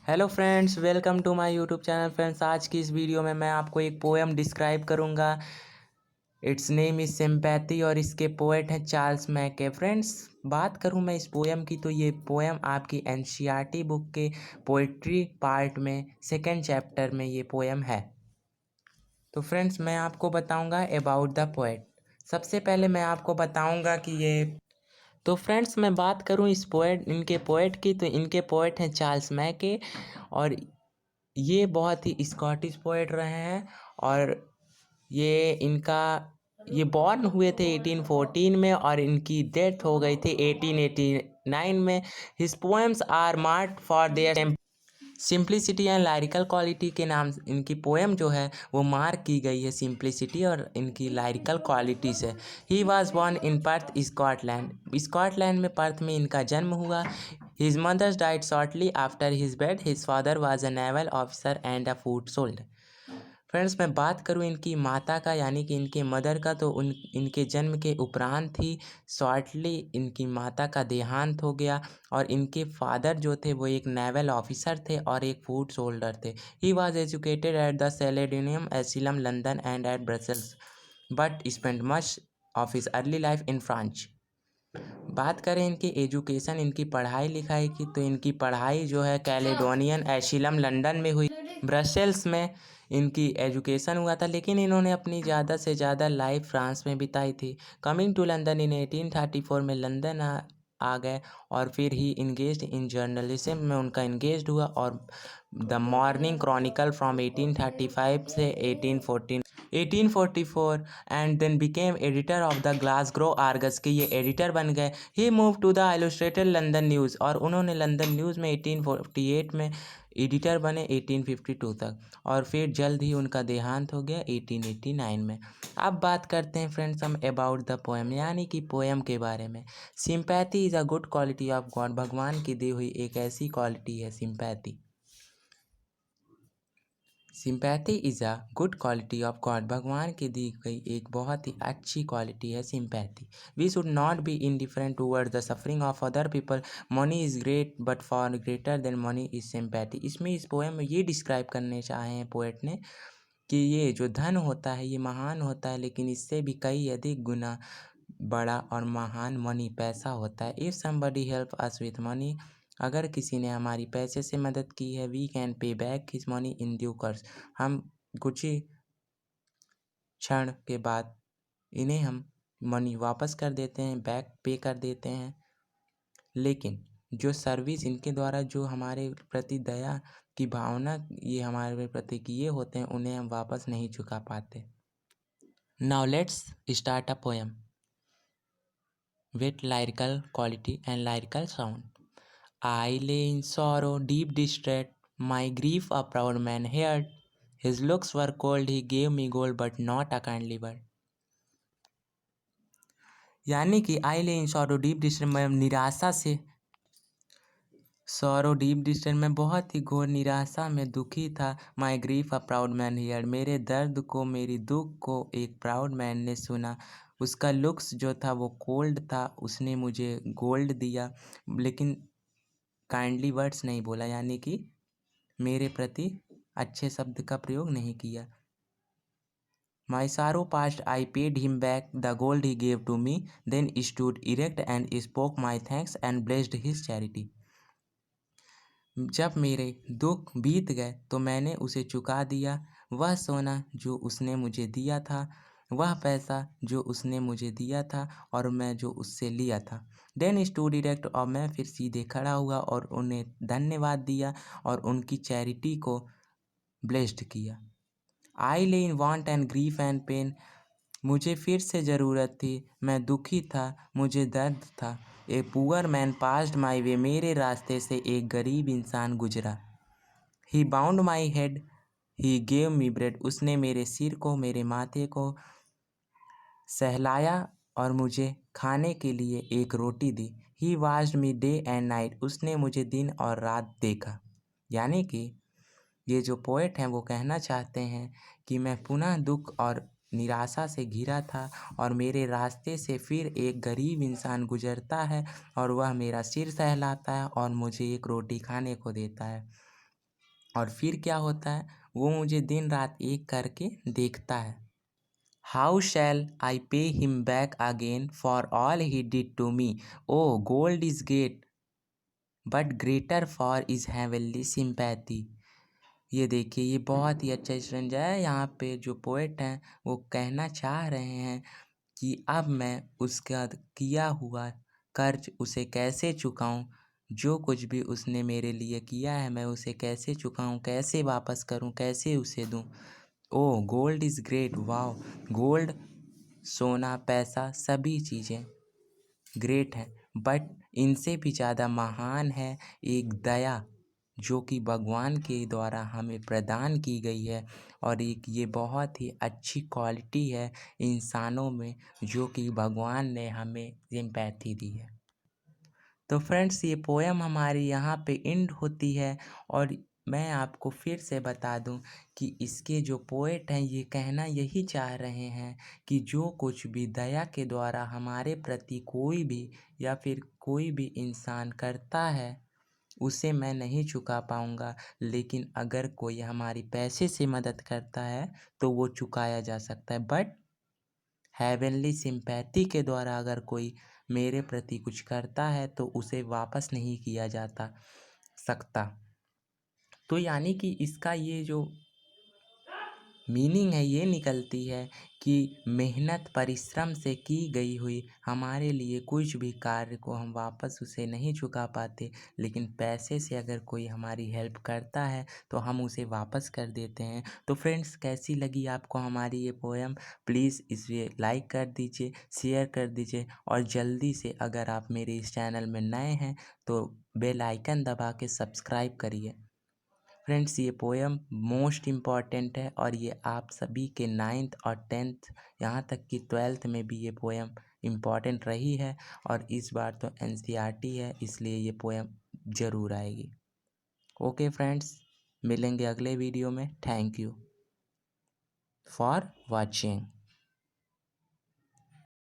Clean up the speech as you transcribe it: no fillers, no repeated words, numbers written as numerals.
Hello friends, welcome to my YouTube channel. Friends, आज की इस वीडियो में मैं आपको एक पोएम डिस्क्राइब करूंगा। इट्स नेम इज़ सिंपैथी और इसके पोएट हैं चार्ल्स मैके। फ्रेंड्स, बात करूं मैं इस पोएम की तो ये पोएम आपकी एनसीईआरटी बुक के पोइट्री पार्ट में सेकंड चैप्टर में ये पोएम है। तो फ्रेंड्स, मैं आपको बताऊंगा अबाउट द पोएट। सबसे पहले मैं आपको बताऊंगा कि ये तो फ्रेंड्स, मैं बात करूं इनके पोएट की तो इनके पोएट हैं चार्ल्स मैके। और ये बहुत ही स्कॉटिश पोएट रहे हैं। और ये बॉर्न हुए थे 1814 में और इनकी डेथ हो गई थी 1889 में। His poems are marked for their simplicity and lyrical quality के नाम इनकी पोएम जो है वो मार्क की गई है सिंप्लिसिटी और इनकी लाइरिकल क्वालिटी से। He was born in Perth, Scotland. Scotland में पर्थ में इनका जन्म हुआ। His mother's died shortly after his birth. His father was a naval officer and a foot soldier. Friends, मैं बात करूं इनकी माता का यानी कि इनके मदर का तो इनके जन्म के उपरांत ही शॉर्टली इनकी माता का देहांत हो गया। और इनके फादर जो थे वो एक नेवल ऑफिसर थे और एक फूड सोल्जर थे। He was educated at the Caledonian asylum London and at Brussels but spent much of his early life in France. बात करें इनकी एजुकेशन, इनकी पढ़ाई लिखाई की तो इनकी पढ़ाई जो है कैलेडोनियन एशिलम लंदन में हुई। ब्रसेल्स में इनकी एजुकेशन हुआ था, लेकिन इन्होंने अपनी ज़्यादा से ज़्यादा लाइफ फ्रांस में बिताई थी। कमिंग टू लंदन इन 1834 में लंदन आ गए और फिर ही इंगेज्ड इन जर्नलिज्म में उनका इंगेज्ड हुआ। और द मॉर्निंग क्रॉनिकल फ्रॉम 1835 से 1844 and then became editor of the Glasgow Argus के ये एडिटर बन गए। He move to the Illustrated London News और उन्होंने लंदन न्यूज़ में 1848 में एडिटर बने 1852 तक। और फिर जल्द ही उनका देहांत हो गया 1889 में। अब बात करते हैं फ्रेंड्स हम अबाउट द पोएम यानी कि पोएम के बारे में। Sympathy is a good quality of God. भगवान की दी हुई एक ऐसी क्वालिटी है sympathy. Sympathy is a good quality of God. भगवान की दी गई एक बहुत ही अच्छी क्वालिटी है sympathy. We should not be indifferent toward the suffering of other people. Money is great but far greater than money is sympathy. इसमें इस poem में ये डिस्क्राइब करने चाहे हैं पोएट ने कि ये जो धन होता है ये महान होता है, लेकिन इससे भी कई अधिक गुना बड़ा और महान मनी पैसा होता है। If somebody help us with money, अगर किसी ने हमारी पैसे से मदद की है, we can pay back his money in due course, हम कुछ ही क्षण के बाद इन्हें हम मनी वापस कर देते हैं, बैक पे कर देते हैं। लेकिन जो सर्विस इनके द्वारा जो हमारे प्रति दया की भावना ये हमारे प्रति किए होते हैं उन्हें हम वापस नहीं चुका पाते। Now let's start a poem with lyrical quality and lyrical sound. I lay in sorrow, deep distress, my grief a proud man heard. His looks were cold, he gave me gold, but not a kindly word. यानी कि आई lay इन sorrow deep distress, मैं निराशा से sorrow deep distress में बहुत ही घोर निराशा में दुखी था। My grief a proud man hear, मेरे दर्द को मेरी दुख को एक प्राउड मैन ने सुना। उसका लुक्स जो था वो कोल्ड था, उसने मुझे गोल्ड दिया लेकिन काइंडली वर्ड्स नहीं बोला, यानी कि मेरे प्रति अच्छे शब्द का प्रयोग नहीं किया। My sorrow past I paid him back the gold he gave to me, then stood erect and spoke my thanks and blessed his charity. जब मेरे दुख बीत गए तो मैंने उसे चुका दिया, वह सोना जो उसने मुझे दिया था, वह पैसा जो उसने मुझे दिया था और मैं जो उससे लिया था। देन स्टूड इरेक्ट, और मैं फिर सीधे खड़ा हुआ और उन्हें धन्यवाद दिया और उनकी चैरिटी को ब्लेस्ड किया। I lay in want and grief and pain, मुझे फिर से ज़रूरत थी, मैं दुखी था, मुझे दर्द था। A poor man passed my way, मेरे रास्ते से एक गरीब इंसान गुजरा। He bound my head, he gave me bread, उसने मेरे सिर को मेरे माथे को सहलाया और मुझे खाने के लिए एक रोटी दी। He watched me day and night, उसने मुझे दिन और रात देखा। यानी कि ये जो पोएट हैं वो कहना चाहते हैं कि मैं पुनः दुख और निराशा से घिरा था और मेरे रास्ते से फिर एक गरीब इंसान गुजरता है और वह मेरा सिर सहलाता है और मुझे एक रोटी खाने को देता है। और फिर क्या होता है, वो मुझे दिन रात एक करके देखता है। How shall I pay him back again for all he did to me, oh gold is great but greater far is heavenly sympathy. ये देखिए, ये बहुत ही अच्छा स्ट्रेंज है। यहाँ पे जो पोएट हैं वो कहना चाह रहे हैं कि अब मैं उसका किया हुआ कर्ज उसे कैसे चुकाऊं, जो कुछ भी उसने मेरे लिए किया है मैं उसे कैसे चुकाऊं, कैसे वापस करूं, कैसे उसे दूं। Oh gold is great, wow, gold, सोना, पैसा, सभी चीज़ें ग्रेट हैं, बट इनसे भी ज़्यादा महान है एक दया, जो कि भगवान के द्वारा हमें प्रदान की गई है। और एक ये बहुत ही अच्छी क्वालिटी है इंसानों में, जो कि भगवान ने हमें सिंपैथी दी है। तो फ्रेंड्स, ये पोएम हमारी यहाँ पे एंड होती है। और मैं आपको फिर से बता दूं कि इसके जो पोएट हैं ये कहना यही चाह रहे हैं कि जो कुछ भी दया के द्वारा हमारे प्रति कोई भी या फिर कोई भी इंसान करता है उसे मैं नहीं चुका पाऊँगा, लेकिन अगर कोई हमारी पैसे से मदद करता है तो वो चुकाया जा सकता है। बट हेवनली सिंपैथी के द्वारा अगर कोई मेरे प्रति कुछ करता है तो उसे वापस नहीं किया जाता सकता। तो यानी कि इसका ये जो मीनिंग है ये निकलती है कि मेहनत परिश्रम से की गई हुई हमारे लिए कुछ भी कार्य को हम वापस उसे नहीं चुका पाते, लेकिन पैसे से अगर कोई हमारी हेल्प करता है तो हम उसे वापस कर देते हैं। तो फ्रेंड्स, कैसी लगी आपको हमारी ये पोएम? प्लीज़ इसे लाइक कर दीजिए, शेयर कर दीजिए, और जल्दी से अगर आप मेरे इस चैनल में नए हैं तो बेल आइकन दबा के सब्सक्राइब करिए। फ्रेंड्स, ये पोएम मोस्ट इम्पॉर्टेंट है और ये आप सभी के 9th और 10th, यहाँ तक कि 12th में भी ये पोएम इम्पॉर्टेंट रही है। और इस बार तो एनसीईआरटी है, इसलिए ये पोएम ज़रूर आएगी। ओके फ्रेंड्स, मिलेंगे अगले वीडियो में। Thank you for watching.